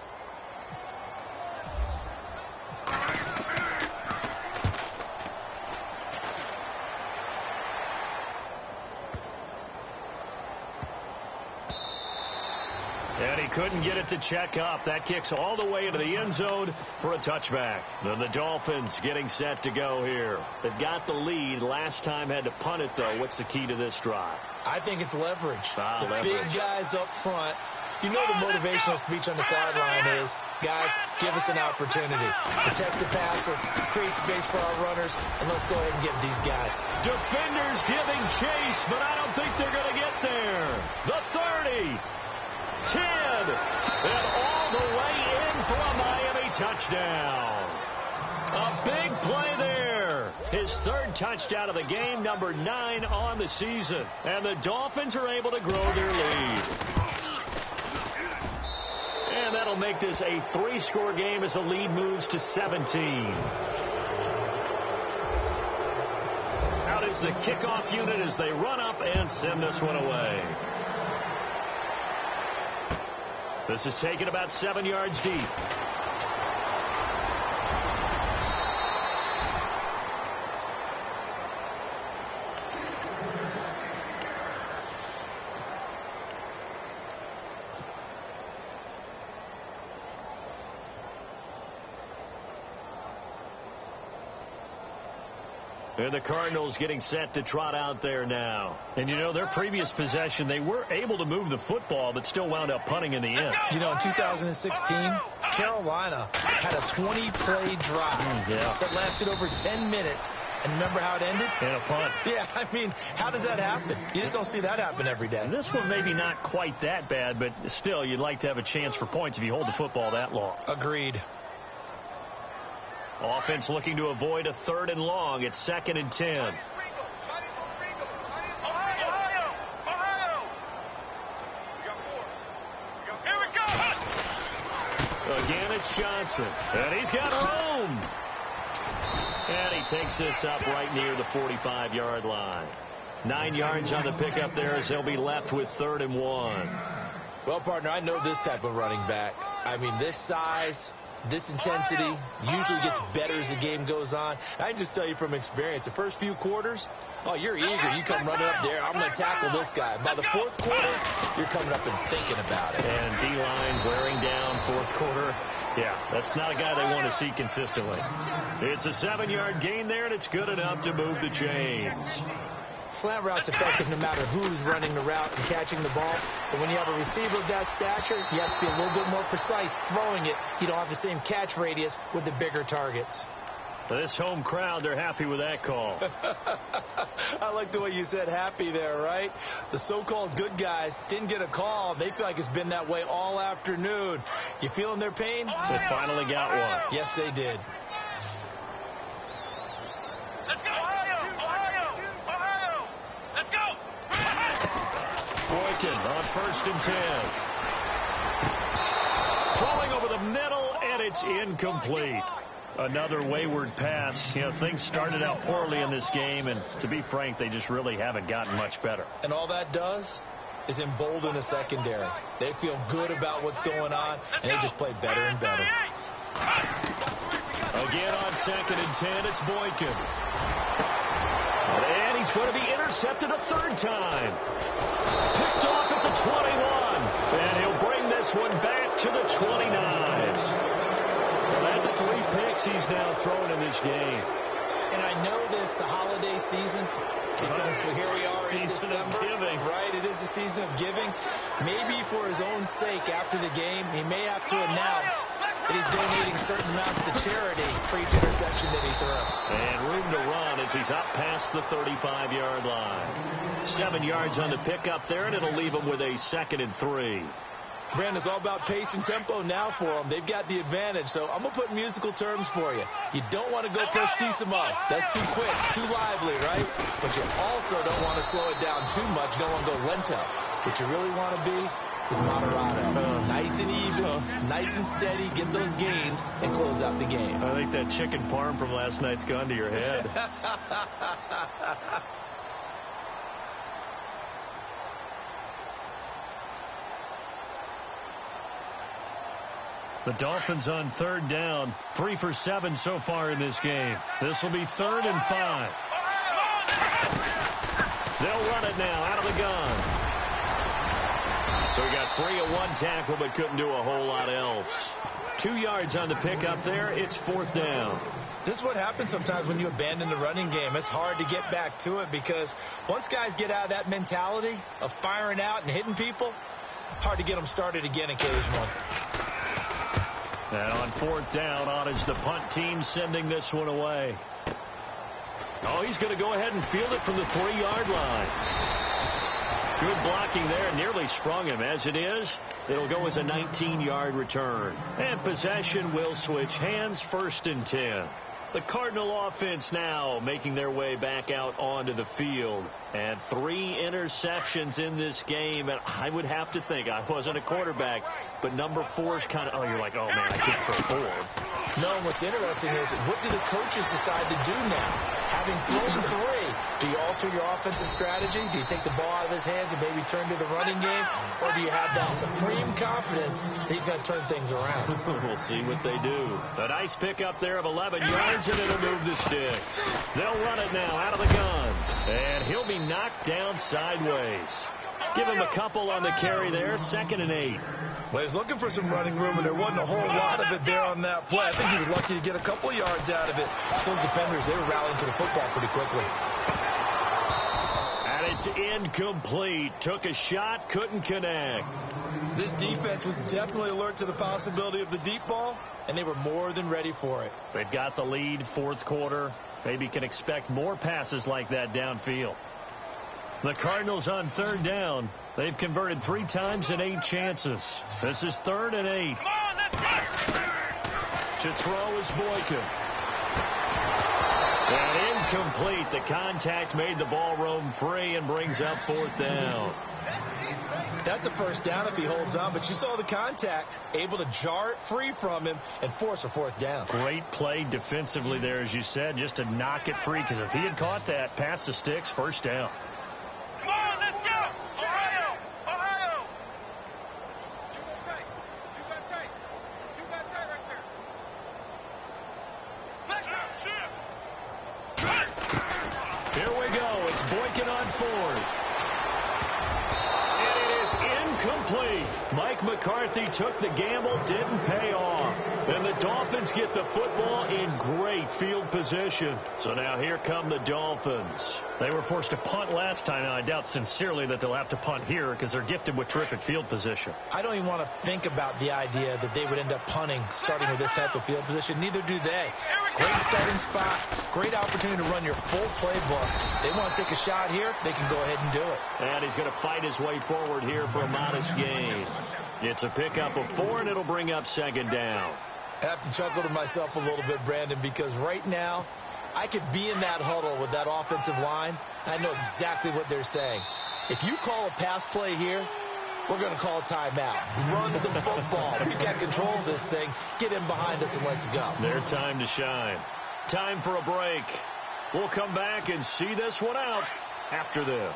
B: And he couldn't get it to check up. That kicks all the way into the end zone for a touchback. Then the Dolphins getting set to go here. They've got the lead. Last time had to punt it, though. What's the key to this drive?
C: I think it's leverage.
B: Leverage.
C: Big guys up front. You know the motivational speech on the sideline is, guys, give us an opportunity. Protect the passer, create space for our runners, and let's go ahead and get these guys.
B: Defenders giving chase, but I don't think they're going to get there. The 30, 10, and all the way in for a Miami touchdown. A big play there. His third touchdown of the game, number 9 on the season. And the Dolphins are able to grow their lead. And that'll make this a 3-score game as the lead moves to 17. Out is the kickoff unit as they run up and send this one away. This is taken about 7 yards deep. And the Cardinals getting set to trot out there now. And, you know, their previous possession, they were able to move the football, but still wound up punting in the end.
C: You know, in 2016, Carolina had a 20-play drive that lasted over 10 minutes. And remember how it ended?
B: And a punt.
C: Yeah, I mean, how does that happen? You just don't see that happen every day.
B: And this one maybe not quite that bad, but still, you'd like to have a chance for points if you hold the football that long.
C: Agreed.
B: Offense looking to avoid a 3rd and long. It's 2nd and 10.
D: Ohio! Here we go!
B: Again, it's Johnson. And he's got room. And he takes this up right near the 45-yard line. 9 yards on the pickup there as they'll be left with 3rd and 1.
C: Well, partner, I know this type of running back. I mean, this size, this intensity usually gets better as the game goes on. I can just tell you from experience, the first few quarters, oh, you're eager. You come running up there, I'm going to tackle this guy. By the 4th quarter, you're coming up and thinking about it.
B: And D-line wearing down 4th quarter. Yeah, that's not a guy they want to see consistently. It's a 7-yard gain there, and it's good enough to move the chains.
C: Slant route's effective no matter who's running the route and catching the ball. But when you have a receiver of that stature, you have to be a little bit more precise throwing it. You don't have the same catch radius with the bigger targets.
B: This home crowd, they're happy with that call.
C: I like the way you said happy there, right? The so-called good guys didn't get a call. They feel like it's been that way all afternoon. You feeling their pain?
B: They finally got one.
C: Yes, they did.
D: Let's go! Ohio! Let's go!
B: Boykin on 1st and 10. Throwing over the middle, and it's incomplete. Another wayward pass. You know, things started out poorly in this game, and to be frank, they just really haven't gotten much better.
C: And all that does is embolden the secondary. They feel good about what's going on, and they just play better and better.
B: Again on 2nd and 10, it's Boykin. And he's going to be intercepted a 3rd time. Picked off at the 21. And he'll bring this one back to the 29. Well, that's 3 picks he's now thrown in this game.
C: And I know this, the holiday season, because here we are in
B: Season
C: December.
B: of giving.
C: Right, it is the season of giving. Maybe for his own sake after the game, he may have to announce that he's donating certain amounts to charity for each interception that he throws.
B: And room to run as he's up past the 35-yard line. 7 yards on the pickup there, and it'll leave him with a 2nd and 3.
C: Brandon, it's all about pace and tempo now for them. They've got the advantage, so I'm going to put musical terms for you. You don't want to go prestissimo. That's too quick, too lively, right? But you also don't want to slow it down too much. You don't want to go lento. What you really want to be is moderato. Nice and even, nice and steady, get those gains, and close out the game.
B: I think that chicken parm from last night's gone to your head. The Dolphins on 3rd down, 3 for 7 so far in this game. This will be 3rd and 5. They'll run it now out of the gun. So he got free of one tackle but couldn't do a whole lot else. 2 yards on the pickup there. It's 4th down.
C: This is what happens sometimes when you abandon the running game. It's hard to get back to it because once guys get out of that mentality of firing out and hitting people, hard to get them started again occasionally.
B: And on 4th down, on is the punt team sending this one away. Oh, he's going to go ahead and field it from the 3-yard line. Good blocking there. Nearly sprung him. As it is, it'll go as a 19-yard return. And possession will switch hands. 1st and 10. The Cardinal offense now making their way back out onto the field. And 3 interceptions in this game. And I would have to think, I wasn't a quarterback, but number 4 is kind of, oh, you're like, oh, man, I can't throw 4.
C: No, and what's interesting is what do the coaches decide to do now? Having thrown 3, do you alter your offensive strategy? Do you take the ball out of his hands and maybe turn to the running game? Or do you have that supreme confidence that he's going to turn things around?
B: We'll see what they do. A nice pickup there of 11 yards, and it'll move the sticks. They'll run it now out of the gun. And he'll be knocked down sideways. Give him a couple on the carry there. 2nd and 8.
C: Well, he was looking for some running room, and there wasn't a whole lot of it there on that play. I think he was lucky to get a couple yards out of it. Those defenders, they were rallying to the football pretty quickly.
B: And it's incomplete. Took a shot, couldn't connect.
C: This defense was definitely alert to the possibility of the deep ball, and they were more than ready for it.
B: They've got the lead, 4th quarter. Maybe can expect more passes like that downfield. The Cardinals on 3rd down. They've converted 3 times in 8 chances. This is 3rd and 8. To throw is Boykin. And incomplete. The contact made the ball roam free and brings up 4th down.
C: That's a 1st down if he holds on, but you saw the contact, able to jar it free from him and force a 4th down.
B: Great play defensively there, as you said, just to knock it free, because if he had caught that, past the sticks, 1st down.
D: Come on, let's go! Ohio! Ohio! You got tight right there.
B: Here we go. It's Boykin on 4th. And it is incomplete. Mike McCarthy took the gamble, didn't pay off. And the Dolphins get the football in great field position. So now here come the Dolphins. They were forced to punt last time, and I doubt sincerely that they'll have to punt here because they're gifted with terrific field position.
C: I don't even want to think about the idea that they would end up punting starting with this type of field position. Neither do they. Great starting spot, great opportunity to run your full playbook. They want to take a shot here, they can go ahead and do it.
B: And he's going to fight his way forward here for a modest gain. It's a pickup of 4, and it'll bring up 2nd down.
C: I have to chuckle to myself a little bit, Brandon, because right now I could be in that huddle with that offensive line, and I know exactly what they're saying. If you call a pass play here, we're going to call a timeout. Run the football. We've got control of this thing. Get in behind us and let's go.
B: Their time to shine. Time for a break. We'll come back and see this one out after this.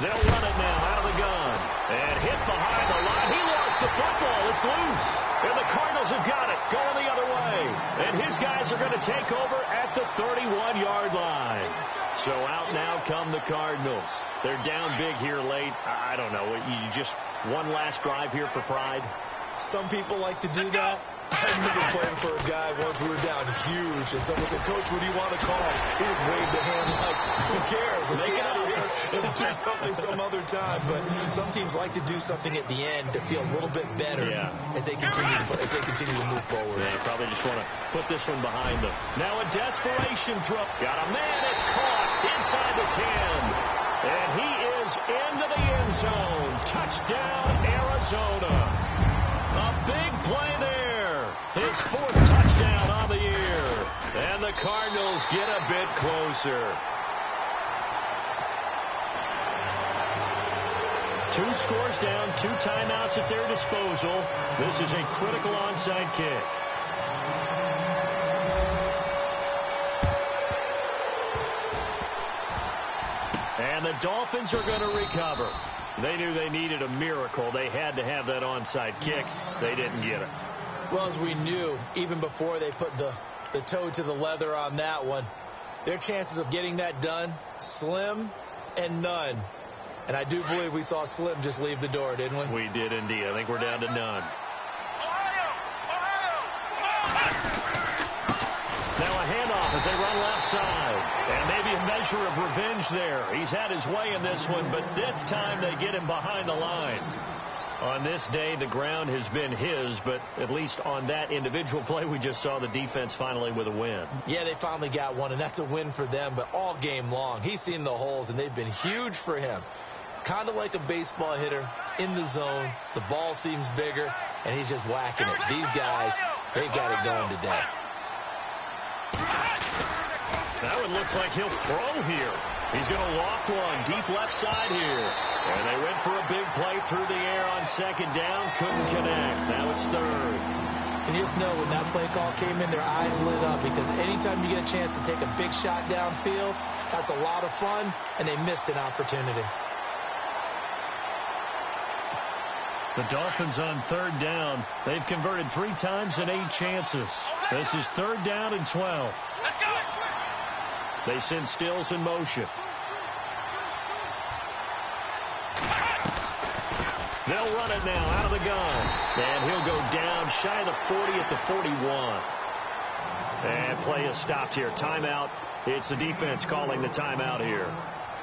B: They'll run it now out of the gun. And hit behind the line. He lost the football. It's loose. And the Cardinals have got it. Going the other way. And his guys are going to take over at the 31-yard line. So out now come the Cardinals. They're down big here late. I don't know. You just one last drive here for pride.
C: Some people like to do that. I remember playing for a guy once. We were down huge, and someone said, "Coach, what do you want to call?" He just waved a hand like, "Who cares? Let's get out of here and do something some other time." But some teams like to do something at the end to feel a little bit better as they continue to move forward.
B: They probably just want to put this one behind them. Now a desperation throw. Got a man. It's caught inside the 10, and he is into the end zone. Touchdown, Arizona. A big play there. His 4th touchdown on the year. And the Cardinals get a bit closer. 2 scores down, 2 timeouts at their disposal. This is a critical onside kick. And the Dolphins are going to recover. They knew they needed a miracle. They had to have that onside kick. They didn't get it.
C: Well, as we knew, even before they put the the toe to the leather on that one. Their chances of getting that done, slim and none. And I do believe we saw Slim just leave the door, didn't we?
E: We did indeed. I think we're down to none. Now a handoff as they run left side. And maybe a measure of revenge there. He's had his way in this one, but this time they get him behind the line. On this day, the ground has been his, but at least on that individual play, we just saw the defense finally with a win.
C: Yeah, they finally got one, and that's a win for them, but all game long, he's seen the holes, and they've been huge for him. Kind of like a baseball hitter in the zone. The ball seems bigger, and he's just whacking it. These guys, they got it going today.
E: Now it looks like he'll throw here. He's going to loft one deep left side here. And they went for a big play through the air on second down. Couldn't connect. Now it's third.
C: And you just know when that play call came in, their eyes lit up, because anytime you get a chance to take a big shot downfield, that's a lot of fun, and they missed an opportunity.
E: The Dolphins on third down. They've converted 3 times in 8 chances. This is third down and 12. They send Stills in motion. They'll run it now out of the gun. And he'll go down shy of the 40 at the 41. And play is stopped here. Timeout. It's the defense calling the timeout here.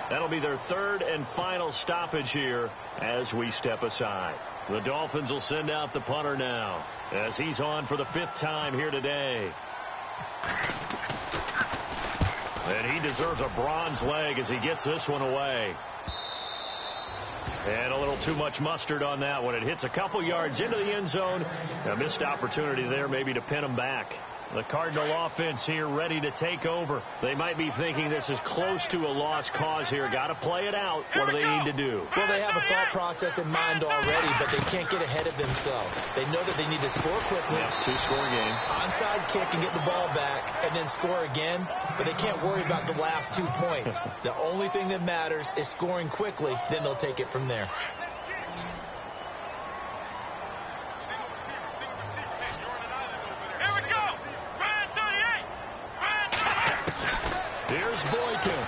E: That'll be their third and final stoppage here as we step aside. The Dolphins will send out the punter now as he's on for the 5th time here today. And he deserves a bronze leg as he gets this one away. And a little too much mustard on that one. It hits a couple yards into the end zone. A missed opportunity there maybe to pin him back. The Cardinal offense here ready to take over. They might be thinking this is close to a lost cause here. Got to play it out. What do they need to do?
C: Well, they have a thought process in mind already, but they can't get ahead of themselves. They know that they need to score quickly.
E: Yeah, 2-score game.
C: Onside kick and get the ball back and then score again, but they can't worry about the last 2 points. The only thing that matters is scoring quickly, then they'll take it from there.
E: Here's Boykin.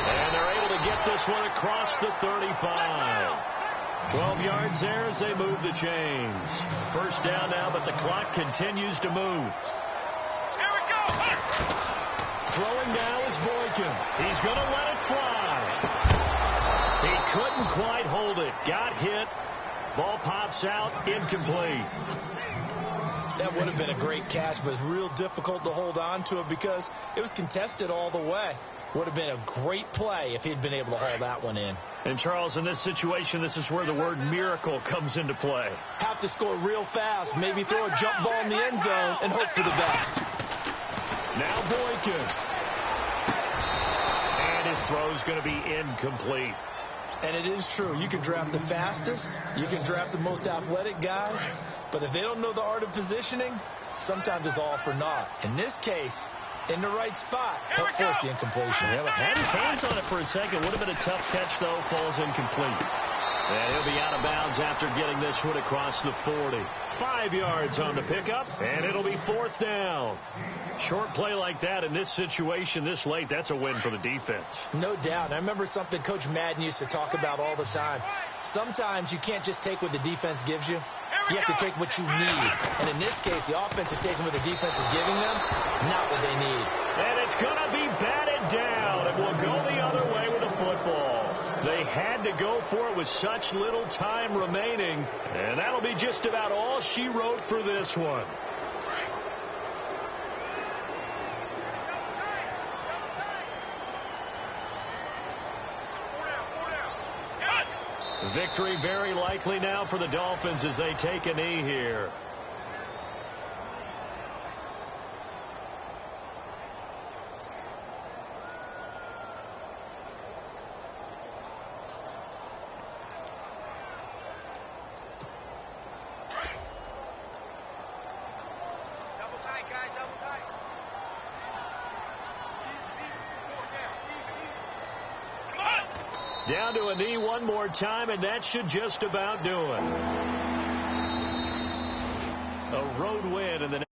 E: And they're able to get this one across the 35. 12 yards there as they move the chains. First down now, but the clock continues to move.
D: Here we go.
E: Throwing now is Boykin. He's going to let it fly. He couldn't quite hold it. Got hit. Ball pops out. Incomplete.
C: That would have been a great catch, but it's real difficult to hold on to it because it was contested all the way. Would have been a great play if he'd been able to haul that one in.
E: And, Charles, in this situation, this is where the word miracle comes into play.
C: Have to score real fast, maybe throw a jump ball in the end zone and hope for the best.
E: Now Boykin. And his throw's going to be incomplete.
C: And it is true. You can draft the fastest. You can draft the most athletic guys. But if they don't know the art of positioning, sometimes it's all for naught. In this case, in the right spot, help force the incompletion.
E: Yeah, but had his hands on it for a second. Would have been a tough catch, though. Falls incomplete. And he'll be out of bounds after getting this one across the 40. 5 yards on the pickup, and it'll be 4th down. Short play like that in this situation this late, that's a win for the defense.
C: No doubt. I remember something Coach Madden used to talk about all the time. Sometimes you can't just take what the defense gives you. You have to take what you need. And in this case, the offense is taking what the defense is giving them, not what they need.
E: And it's going to be batted down, and we'll go the other way with the football. They had to go for it with such little time remaining, and that'll be just about all she wrote for this one. Victory very likely now for the Dolphins as they take a knee here.
D: Double tight, guys, double tight.
E: Down to a knee one more time, and that should just about do it. A road win in the